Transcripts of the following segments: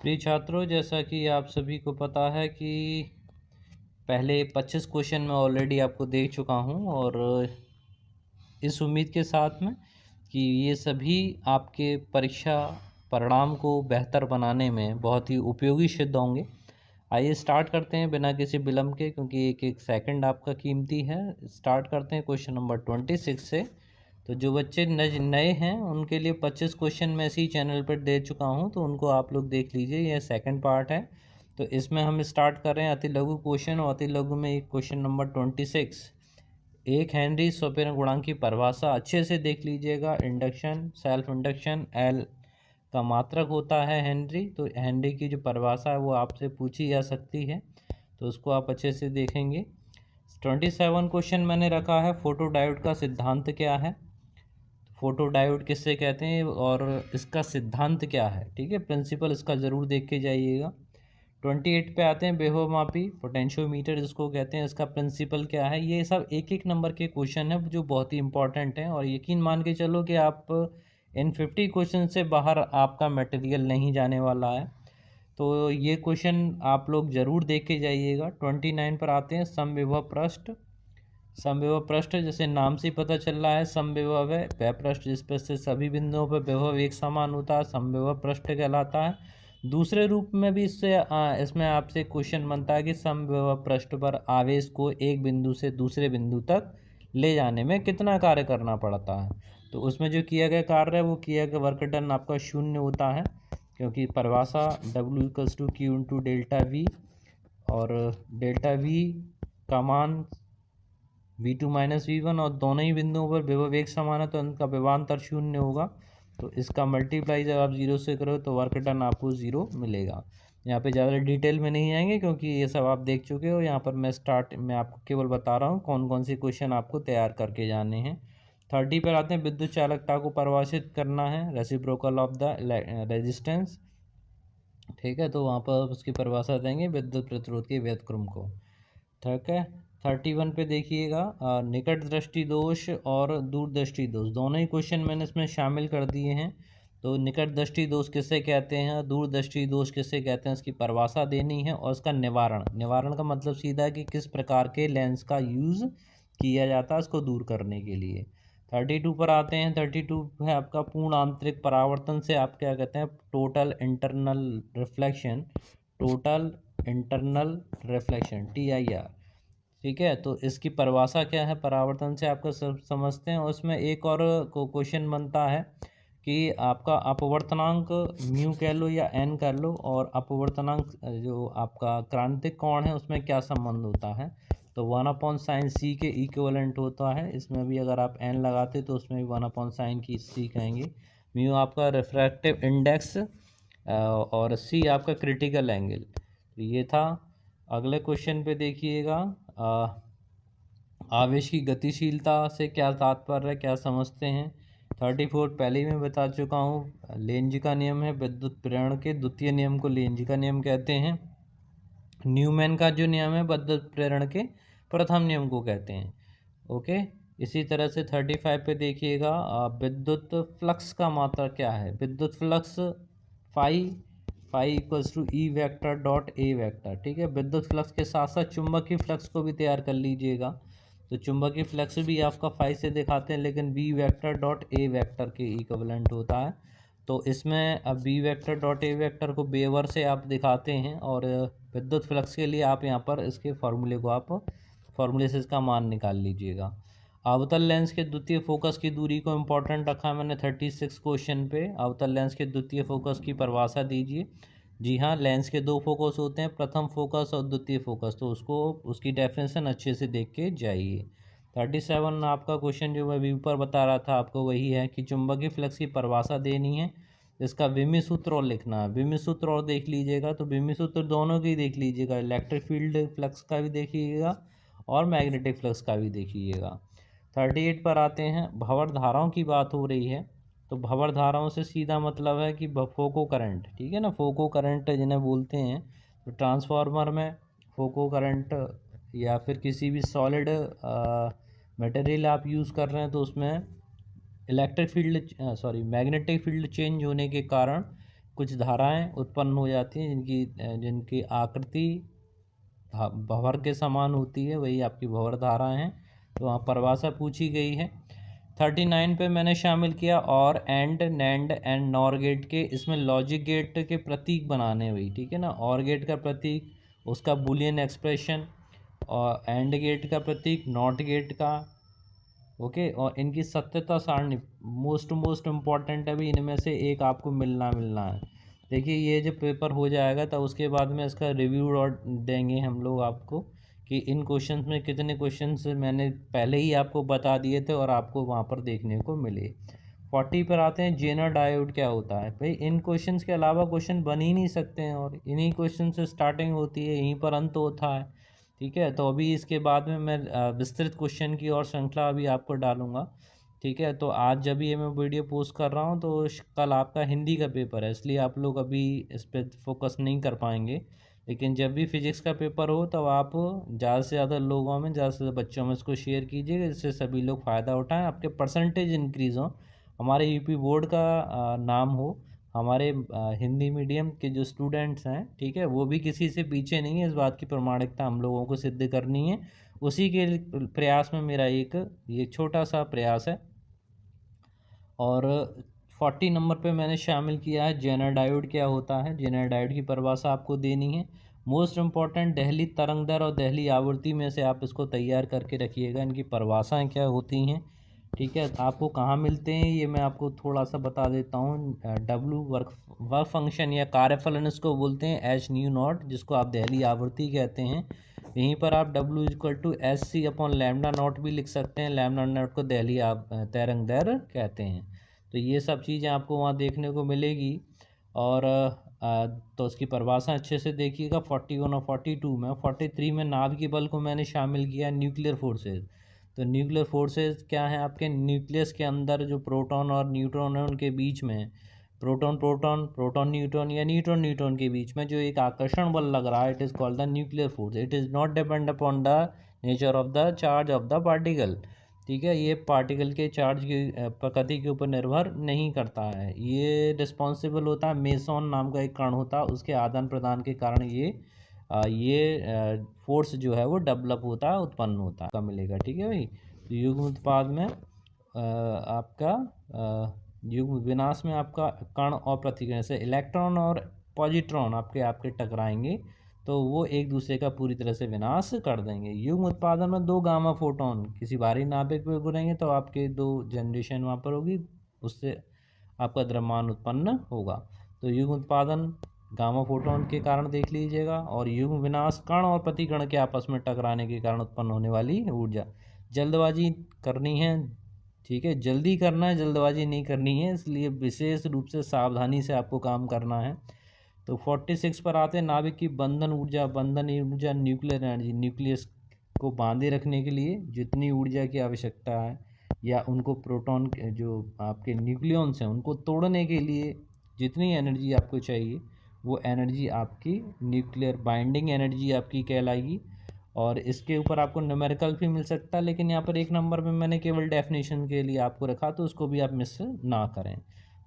प्रिय छात्रों, जैसा कि आप सभी को पता है कि पहले 25 क्वेश्चन मैं ऑलरेडी आपको दे चुका हूं और इस उम्मीद के साथ में कि ये सभी आपके परीक्षा परिणाम को बेहतर बनाने में बहुत ही उपयोगी सिद्ध होंगे। आइए स्टार्ट करते हैं बिना किसी विलंब के, क्योंकि एक एक सेकंड आपका कीमती है। स्टार्ट करते हैं क्वेश्चन नंबर 26 से। तो जो बच्चे नए हैं उनके लिए 25 क्वेश्चन मैं इसी चैनल पर दे चुका हूं, तो उनको आप लोग देख लीजिए। यह सेकंड पार्ट है। तो इसमें हम स्टार्ट कर रहे हैं अति लघु क्वेश्चन, और अति लघु में एक क्वेश्चन नंबर 26। एक हेनरी स्वप्रेरण गुणांक की परिभाषा अच्छे से देख लीजिएगा। इंडक्शन, सेल्फ इंडक्शन, एल का मात्रक होता है हेनरी। तो हेनरी की जो परिभाषा है वो आपसे पूछी जा सकती है, तो उसको आप अच्छे से देखेंगे। 27 क्वेश्चन मैंने रखा है, फोटो डायोड का सिद्धांत क्या है। फोटो डायोड किससे कहते हैं और इसका सिद्धांत क्या है, ठीक है। प्रिंसिपल इसका ज़रूर देख के जाइएगा। 28 पे आते हैं, विभवमापी पोटेंशियोमीटर जिसको कहते हैं, इसका प्रिंसिपल क्या है। ये सब एक एक नंबर के क्वेश्चन है जो बहुत ही इंपॉर्टेंट हैं, और यकीन मान के चलो कि आप इन 50 क्वेश्चन से बाहर आपका मटेरियल नहीं जाने वाला है। तो ये क्वेश्चन आप लोग ज़रूर देख के जाइएगा। 29 पर आते हैं, समविभव पृष्ठ। समविभव पृष्ठ जैसे नाम से पता चल रहा है, समविभव है वह पृष्ठ जिस पर से सभी बिंदुओं पर विभव एक समान होता है, समविभव पृष्ठ कहलाता है। दूसरे रूप में भी इसमें आपसे क्वेश्चन बनता है कि समविभव पृष्ठ पर आवेश को एक बिंदु से दूसरे बिंदु तक ले जाने में कितना कार्य करना पड़ता है। तो उसमें जो किया गया कार्य है वो किया गया वर्क डन आपका शून्य होता है, क्योंकि परिभाषा W=Q×डेल्टा V, और डेल्टा V का मान V2 - V1, और दोनों ही बिंदुओं पर विभव एक समान है तो उनका विभवांतर शून्य होगा। तो इसका मल्टीप्लाई जब आप जीरो से करो तो वर्क डन आपको ज़ीरो मिलेगा। यहाँ पे ज़्यादा डिटेल में नहीं आएंगे क्योंकि ये सब आप देख चुके हो। यहाँ पर मैं आपको केवल बता रहा हूँ कौन कौन से क्वेश्चन आपको तैयार करके जाने हैं। 30 पर आते हैं, विद्युत चालकता को परिभाषित करना है, रेसिप्रोकल ऑफ द रेजिस्टेंस, ठीक है। तो वहाँ पर उसकी परिभाषा देंगे विद्युत प्रतिरोध के व्युत्क्रम को, ठीक है। 31 पे देखिएगा, निकट दृष्टि दोष और दूरदृष्टि दोष दोनों ही क्वेश्चन मैंने इसमें शामिल कर दिए हैं। तो निकट दृष्टि दोष किसे कहते हैं, दूरदृष्टि दोष किसे कहते हैं, इसकी परिभाषा देनी है, और इसका निवारण का मतलब सीधा है कि किस प्रकार के लेंस का यूज़ किया जाता है इसको दूर करने के लिए। 32 पर आते हैं। 32 है आपका पूर्ण आंतरिक परावर्तन से आप क्या कहते हैं, total internal reflection, total internal reflection TIR, ठीक है। तो इसकी परिभाषा क्या है परावर्तन से, आपका सब समझते हैं। और उसमें एक और क्वेश्चन बनता है कि आपका अपवर्तनांक म्यू कह लो या एन कर लो, और अपवर्तनांक जो आपका क्रांतिक कोण है उसमें क्या संबंध होता है। तो 1/sin c के इक्विवेलेंट होता है। इसमें भी अगर आप एन लगाते तो उसमें भी 1/sin की c कहेंगे। म्यू आपका रिफ्रैक्टिव इंडेक्स, और सी आपका क्रिटिकल एंगल। तो ये था। अगले क्वेश्चन पे देखिएगा, आवेश की गतिशीलता से क्या तात्पर्य है, क्या समझते हैं। 34 पहले ही मैं बता चुका हूँ, लेंज का नियम है विद्युत प्रेरण के द्वितीय नियम को लेंज का नियम कहते हैं। न्यूमैन का जो नियम है विद्युत प्रेरण के प्रथम नियम को कहते हैं, ओके। इसी तरह से 35 पे देखिएगा, विद्युत फ्लक्स का मात्रा क्या है। विद्युत flux E vector dot A vector, ठीक है। विद्युत फ्लक्स के साथ साथ चुंबकीय फ्लक्स को भी तैयार कर लीजिएगा। तो चुंबकीय फ्लक्स भी आपका से दिखाते हैं, लेकिन B vector dot A vector के इक्विवेलेंट होता है। तो इसमें अब B vector dot A vector को बेवर से आप दिखाते हैं, और विद्युत फ्लक्स के लिए आप यहाँ पर इसके फॉर्मूले से इसका मान निकाल लीजिएगा। अवतल लेंस के द्वितीय फोकस की दूरी को इम्पोर्टेंट रखा है मैंने 36 क्वेश्चन पे। अवतल लेंस के द्वितीय फोकस की परिभाषा दीजिए। जी हाँ, लेंस के दो फोकस होते हैं, प्रथम फोकस और द्वितीय फोकस, तो उसकी डेफिनेशन अच्छे से देख के जाइए। 37 आपका क्वेश्चन जो मैं अभी ऊपर बता रहा था आपको वही है कि चुंबकीय फ्लक्स की परिभाषा देनी है, इसका विमी सूत्र और लिखना है। विमी सूत्र और देख लीजिएगा, तो विमी सूत्र दोनों की देख लीजिएगा, इलेक्ट्रिक फील्ड फ्लक्स का भी देखिएगा और मैग्नेटिक फ्लक्स का भी देखिएगा। 38 पर आते हैं, भंवर धाराओं की बात हो रही है। तो भंवर धाराओं से सीधा मतलब है कि फोको करंट, ठीक है ना, फोको करंट जिन्हें बोलते हैं। तो ट्रांसफार्मर में फोको करंट या फिर किसी भी सॉलिड मटेरियल आप यूज़ कर रहे हैं तो उसमें मैग्नेटिक फील्ड चेंज होने के कारण कुछ धाराएं उत्पन्न हो जाती हैं जिनकी आकृति भंवर के समान होती है, वही आपकी भंवर धाराएं हैं। तो वहाँ परिभाषा पूछी गई है। 39 पे मैंने शामिल किया और and, nand and nor gate के, इसमें लॉजिक गेट के प्रतीक बनाने हुई, ठीक है ना। और गेट का प्रतीक उसका बूलियन एक्सप्रेशन, और एंड गेट का प्रतीक नॉट गेट का, ओके। और इनकी सत्यता सारणी मोस्ट इम्पॉर्टेंट है भी, इनमें से एक आपको मिलना है। देखिए ये जो पेपर हो जाएगा तो उसके बाद में इसका रिव्यू और देंगे हम लोग आपको कि इन क्वेश्चंस में कितने क्वेश्चंस मैंने पहले ही आपको बता दिए थे और आपको वहाँ पर देखने को मिले। 40 पर आते हैं, जेनर डायोड क्या होता है। भाई इन क्वेश्चंस के अलावा क्वेश्चन बन ही नहीं सकते हैं, और इन्हीं क्वेश्चन से स्टार्टिंग होती है, यहीं पर अंत होता है, ठीक है। तो अभी इसके बाद में मैं विस्तृत क्वेश्चन की और श्रृंखला अभी आपको डालूंगा, ठीक है। तो आज जब ये मैं वीडियो पोस्ट कर रहा हूँ तो कल आपका हिंदी का पेपर है, इसलिए आप लोग अभी इस पर फोकस नहीं कर पाएंगे। लेकिन जब भी फिजिक्स का पेपर हो तब आप ज़्यादा से ज़्यादा लोगों में, ज़्यादा से ज़्यादा बच्चों में इसको शेयर कीजिएगा, जिससे सभी लोग फ़ायदा उठाएं, आपके परसेंटेज इंक्रीज़ हो, हमारे यूपी बोर्ड का नाम हो, हमारे हिंदी मीडियम के जो स्टूडेंट्स हैं, ठीक है, वो भी किसी से पीछे नहीं है। इस बात की प्रामाणिकता हम लोगों को सिद्ध करनी है, उसी के प्रयास में मेरा ये छोटा सा प्रयास है। और 40 नंबर पे मैंने शामिल किया है जेनर डायोड क्या होता है। जेनर डायोड की परिभाषा आपको देनी है। मोस्ट इम्पॉर्टेंट दहली तरंग दर और दहली आवृत्ति में से आप इसको तैयार करके रखिएगा, इनकी परिभाषाएं क्या होती हैं, ठीक है। आपको कहाँ मिलते हैं ये मैं आपको थोड़ा सा बता देता हूँ। डब्ल्यू वर्क फंक्शन या कार्यफलन इसको बोलते हैं, एच न्यू नॉट जिसको आप दहली आवृत्ति कहते हैं। यहीं पर आप W = SC/λ0 भी लिख सकते हैं। लैम्डा नॉट को दहली तरंग दर कहते हैं। तो ये सब चीज़ें आपको वहाँ देखने को मिलेगी। और तो उसकी परिभाषा अच्छे से देखिएगा। 41 और 42 में, 43 में नाभिकीय बल को मैंने शामिल किया, न्यूक्लियर फोर्सेज। तो न्यूक्लियर फोर्सेज क्या है, आपके न्यूक्लियस के अंदर जो प्रोटॉन और न्यूट्रॉन है उनके बीच में, प्रोटॉन प्रोटॉन, प्रोटॉन न्यूट्रॉन या न्यूट्रॉन न्यूट्रॉन के बीच में जो एक आकर्षण बल लग रहा है, it is called the nuclear force. It is not depend upon the nature of the charge of the particle, ठीक है। ये पार्टिकल के चार्ज की प्रकृति के ऊपर निर्भर नहीं करता है। ये रिस्पॉन्सिबल होता है, मेसॉन नाम का एक कण होता है, उसके आदान प्रदान के कारण ये फोर्स जो है वो डेवलप होता है, उत्पन्न होता है, का मिलेगा, ठीक है भाई। तो युग्म उत्पाद में आपका युग्म विनाश में आपका कण और प्रतिक्रिया से इलेक्ट्रॉन और पॉजिट्रॉन आपके टकराएंगे, तो वो एक दूसरे का पूरी तरह से विनाश कर देंगे। युग्म उत्पादन में 2 गामा फोटोन किसी भारी नाभिक पे गुजरेंगे तो आपके 2 जनरेशन वहाँ पर होगी, उससे आपका द्रव्यमान उत्पन्न होगा। तो युग्म उत्पादन गामा फोटोन के कारण देख लीजिएगा, और युग्म विनाश कण और प्रतिकण के आपस में टकराने के कारण उत्पन्न होने वाली ऊर्जा। जल्दबाजी करनी है, ठीक है, जल्दी करना है, जल्दबाजी नहीं करनी है, इसलिए विशेष रूप से सावधानी से आपको काम करना है। तो 46 पर आते हैं, नाभिक की बंधन ऊर्जा। बंधन ऊर्जा न्यूक्लियर एनर्जी, न्यूक्लियस को बांधे रखने के लिए जितनी ऊर्जा की आवश्यकता है, या उनको प्रोटॉन जो आपके न्यूक्लियॉन्स हैं उनको तोड़ने के लिए जितनी एनर्जी आपको चाहिए, वो एनर्जी आपकी न्यूक्लियर बाइंडिंग एनर्जी आपकी कहलाएगी। और इसके ऊपर आपको न्यूमेरिकल भी मिल सकता है, लेकिन यहाँ पर 1 नंबर में मैंने केवल डेफिनेशन के लिए आपको रखा, तो उसको भी आप मिस ना करें।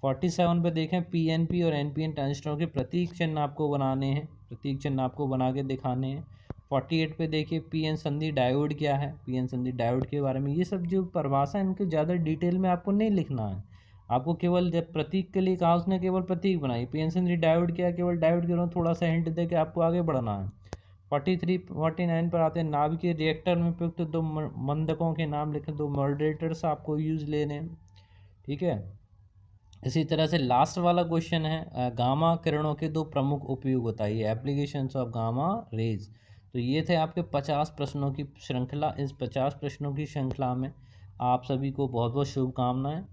47 पे देखें, PNP और NPN ट्रांजिस्टरों के प्रतीक चिन्ह आपको बनाने हैं, प्रतीक चिन्ह आपको बना के दिखाने हैं। 48 पे देखिए, PN संधि डायोड क्या है, PN संधि डायोड के बारे में ये सब जो परिभाषा है इनको ज़्यादा डिटेल में आपको नहीं लिखना है, आपको केवल जब प्रतीक के लिए कहा उसने केवल प्रतीक बनाई। PN संधि डायोड क्या है, केवल डायोड के थोड़ा सा हिंट दे के आपको आगे बढ़ना है। 49 पर आते हैं, नाभिकीय रिएक्टर में प्रयुक्त 2 मंदकों के नाम लिखें, 2 मॉडरेटर्स आपको यूज लेने, ठीक है। इसी तरह से लास्ट वाला क्वेश्चन है, गामा किरणों के 2 प्रमुख उपयोग बताइए, एप्लीकेशंस ऑफ गामा रेज। तो ये थे आपके 50 प्रश्नों की श्रृंखला। इस 50 प्रश्नों की श्रृंखला में आप सभी को बहुत बहुत शुभकामनाएं,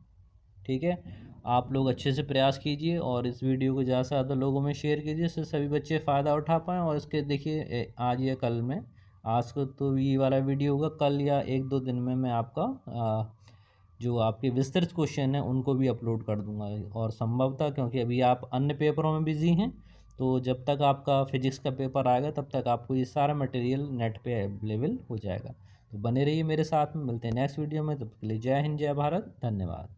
ठीक है। आप लोग अच्छे से प्रयास कीजिए और इस वीडियो को ज़्यादा से ज़्यादा लोगों में शेयर कीजिए, जिससे सभी बच्चे फ़ायदा उठा पाएँ। और इसके देखिए आज या कल में, आज को तो ये वाला वीडियो होगा, कल या 1-2 दिन में मैं आपका जो आपके विस्तृत क्वेश्चन हैं उनको भी अपलोड कर दूंगा। और संभवतः क्योंकि अभी आप अन्य पेपरों में बिजी हैं, तो जब तक आपका फिजिक्स का पेपर आएगा तब तक आपको ये सारा मटेरियल नेट पे अवेलेबल हो जाएगा। तो बने रहिए मेरे साथ में, मिलते हैं नेक्स्ट वीडियो में, तब तक के लिए जय हिंद, जय भारत, धन्यवाद।